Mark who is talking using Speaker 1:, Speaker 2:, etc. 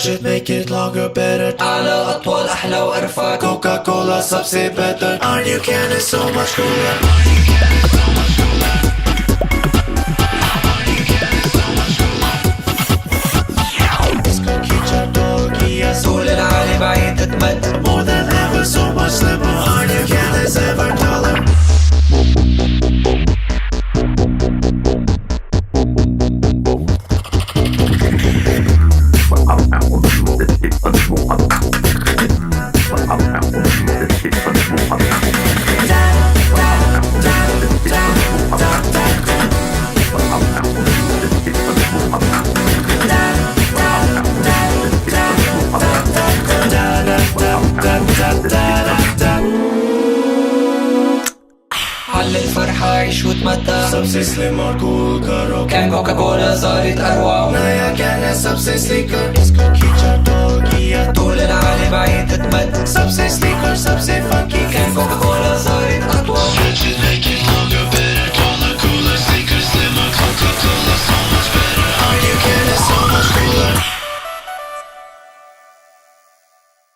Speaker 1: budget make it longer better
Speaker 2: أعلى أطول أحلى وأرفع
Speaker 1: كوكا كولا सबसे better Our new can is so much cooler इसका खींचा तो किया
Speaker 2: طول العالي بعيد تتمد
Speaker 1: More than ever so much slimmer Our new can is ever taller
Speaker 2: حل الفرحة عيش وتمتع
Speaker 1: सबसे slim और cool करो
Speaker 2: كان كوكا كولا صارت أروع
Speaker 1: नया can है सबसे sleeker इसको